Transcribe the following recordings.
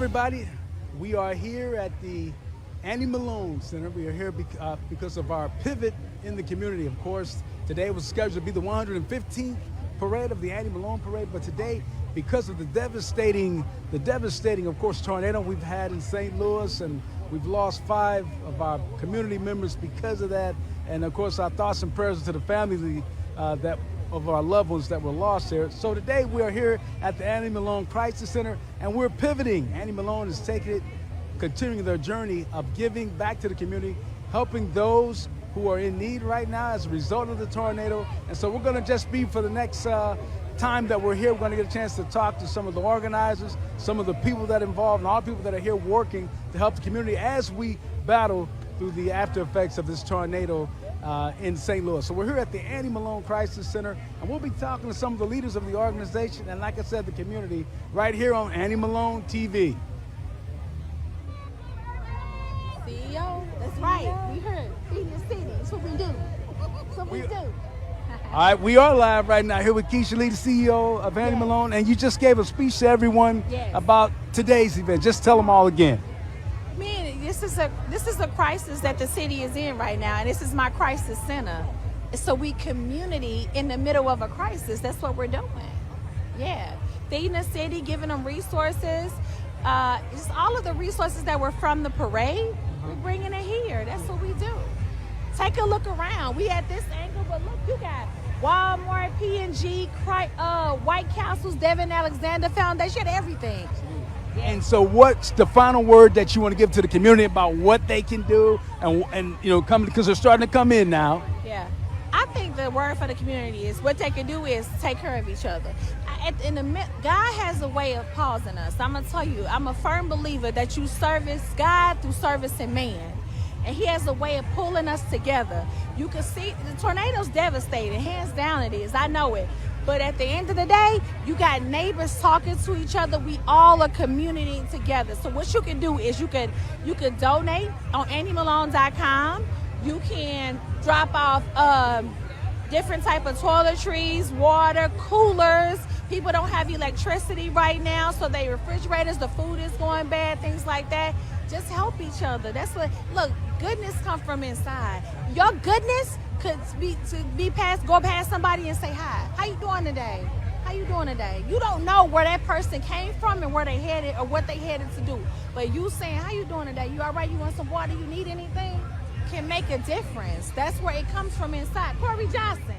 everybody. We are here at the Annie Malone Center. We are here because of our pivot in the community. Of course, today was scheduled to be the 115th parade of the Annie Malone Parade, but today, because of the devastating, of course, tornado we've had in St. Louis, and we've lost 5 of our community members because of that. And of course, our thoughts and prayers to the families of our loved ones that were lost there. So today we are here at the Annie Malone Crisis Center, and we're pivoting. Annie Malone is taking it, continuing their journey of giving back to the community, helping those who are in need right now as a result of the tornado. And so we're going to just be, for the next time that we're here, we're going to get a chance to talk to some of the organizers, some of the people that are involved, and all the people that are here working to help the community as we battle through the after effects of this tornado in St. Louis. So we're here at the Annie Malone Crisis Center, and we'll be talking to some of the leaders of the organization and, like I said, the community, right here on Annie Malone TV. CEO, that's right. We heard feeding the city. That's what we do. That's what we do. All right, we are live right now here with Keisha Lee, the CEO of Annie Malone, and you just gave a speech to everyone about today's event. Just tell them all again. This is a crisis that the city is in right now, and this is my crisis center. So we community in the middle of a crisis. That's what we're doing. Yeah, feeding the city, giving them resources. Just all of the resources that were from the parade, we're bringing it here. That's what we do. Take a look around. We at this angle, but look, you got Walmart, P&G, White Castles, Devin Alexander Foundation, everything. And so what's the final word that you want to give to the community about what they can do and you know, come, because they're starting to come in now? Yeah. I think the word for the community is what they can do is take care of each other. God has a way of pausing us. I'm going to tell you, I'm a firm believer that you service God through servicing man. And he has a way of pulling us together. You can see the tornado's devastating. Hands down it is. I know it. But at the end of the day, you got neighbors talking to each other. We all are community together. So what you can do is you can donate on AnnieMalone.com. You can drop off different type of toiletries, water, coolers. People don't have electricity right now, so they refrigerators, the food is going bad, things like that. Just help each other. That's what, look, goodness comes from inside. Your goodness could go past somebody and say hi. How you doing today? How you doing today? You don't know where that person came from and where they headed or what they headed to do. But you saying, how you doing today? You all right? You want some water? You need anything? Can make a difference. That's where it comes from inside. Corey Johnson.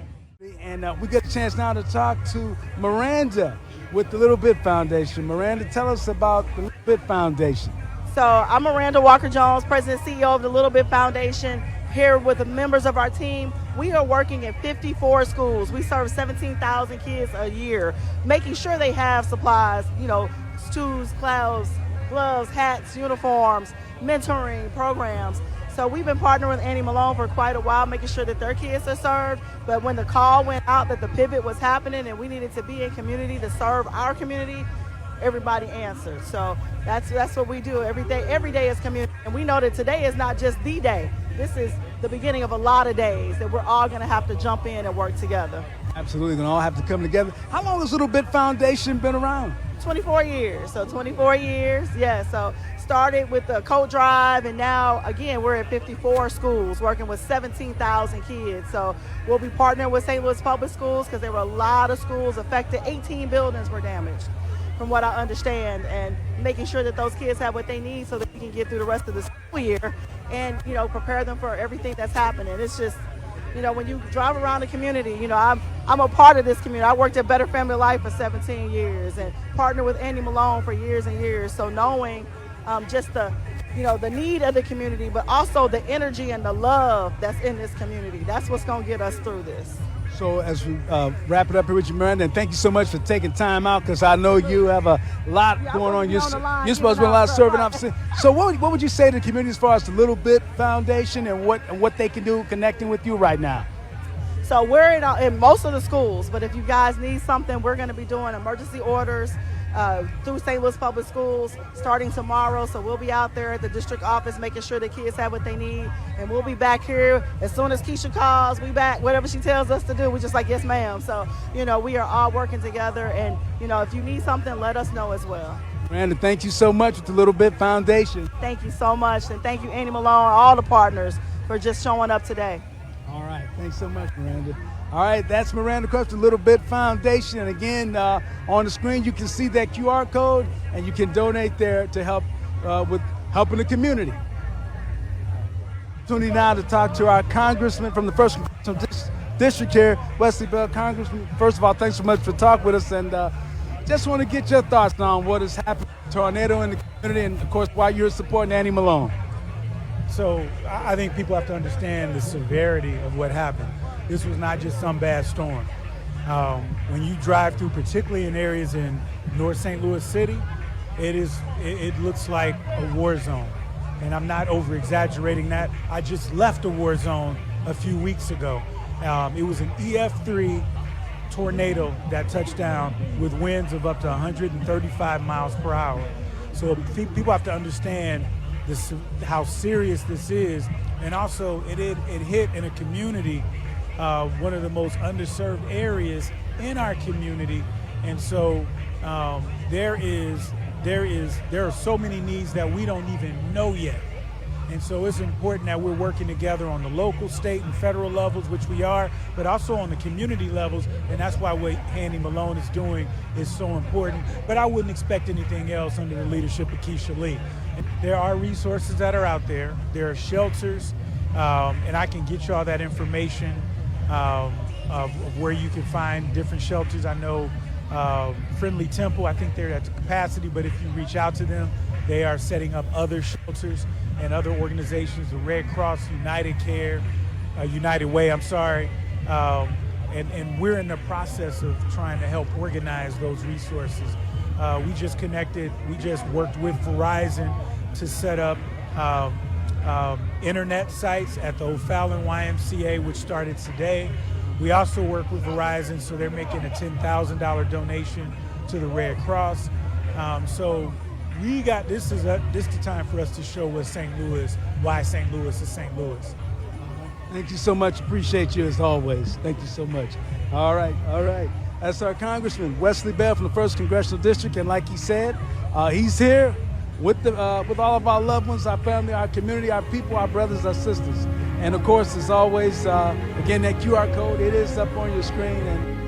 And we get a chance now to talk to Miranda with the Little Bit Foundation. Miranda, tell us about the Little Bit Foundation. So I'm Miranda Walker-Jones, President and CEO of the Little Bit Foundation, here with the members of our team. We are working in 54 schools. We serve 17,000 kids a year, making sure they have supplies, you know, shoes, clothes, gloves, hats, uniforms, mentoring programs. So we've been partnering with Annie Malone for quite a while, making sure that their kids are served. But when the call went out that the pivot was happening and we needed to be in community to serve our community, everybody answered. So that's what we do every day. Every day is community. And we know that today is not just the day. This is the beginning of a lot of days that we're all going to have to jump in and work together. Absolutely, going to all have to come together. How long has Little Bit Foundation been around? 24 years. So 24 years, yeah. So started with the coat drive, and now, again, we're at 54 schools working with 17,000 kids. So we'll be partnering with St. Louis Public Schools because there were a lot of schools affected. 18 buildings were damaged, from what I understand, and making sure that those kids have what they need so that we can get through the rest of the school year and, you know, prepare them for everything that's happening. It's just, you know, when you drive around the community, you know, I'm a part of this community. I worked at Better Family Life for 17 years and partnered with Annie Malone for years and years. So knowing just the, you know, the need of the community, but also the energy and the love that's in this community. That's what's going to get us through this. So as we wrap it up here with you, Miranda, and thank you so much for taking time out, because I know you have a lot going on. You're supposed to be a lot serving up. So what would you say to the community as far as the Little Bit Foundation and what they can do connecting with you right now? So we're in most of the schools, but if you guys need something, we're going to be doing emergency orders through St. Louis Public Schools starting tomorrow. So we'll be out there at the district office making sure the kids have what they need. And we'll be back here as soon as Keisha calls. We back, whatever she tells us to do, we're just like, yes, ma'am. So, you know, we are all working together. And, you know, if you need something, let us know as well. Miranda, thank you so much with the Little Bit Foundation. Thank you so much, and thank you, Annie Malone, all the partners for just showing up today. All right, thanks so much, Miranda. All right, that's Miranda Crutch, the Little Bit Foundation. And again, on the screen, you can see that QR code, and you can donate there to help with helping the community. Opportunity now to talk to our congressman from the 1st Congressional District here, Wesley Bell. Congressman, first of all, thanks so much for talking with us, and just want to get your thoughts on what has happened, tornado in the community, and of course, why you're supporting Annie Malone. So I think people have to understand the severity of what happened. This was not just some bad storm. When you drive through, particularly in areas in North St. Louis City, it looks like a war zone. And I'm not over-exaggerating that. I just left a war zone a few weeks ago. It was an EF3 tornado that touched down with winds of up to 135 miles per hour. So people have to understand how serious this is. And also it hit in a community, one of the most underserved areas in our community. And so there are so many needs that we don't even know yet. And so it's important that we're working together on the local, state, and federal levels, which we are, but also on the community levels. And that's why what Annie Malone is doing is so important. But I wouldn't expect anything else under the leadership of Keisha Lee. And there are resources that are out there. There are shelters, and I can get you all that information of where you can find different shelters. I know Friendly Temple, I think they're at the capacity, but if you reach out to them, they are setting up other shelters and other organizations, the Red Cross, United Way, and we're in the process of trying to help organize those resources. We just worked with Verizon to set up internet sites at the O'Fallon YMCA, which started today. We also work with Verizon, so they're making a $10,000 donation to the Red Cross. So this is the time for us to show why St. Louis is St. Louis. Thank you so much. Appreciate you as always. Thank you so much. All right. That's our Congressman, Wesley Bell from the 1st Congressional District. And like he said, he's here with all of our loved ones, our family, our community, our people, our brothers, our sisters. And of course, as always, again, that QR code, it is up on your screen. And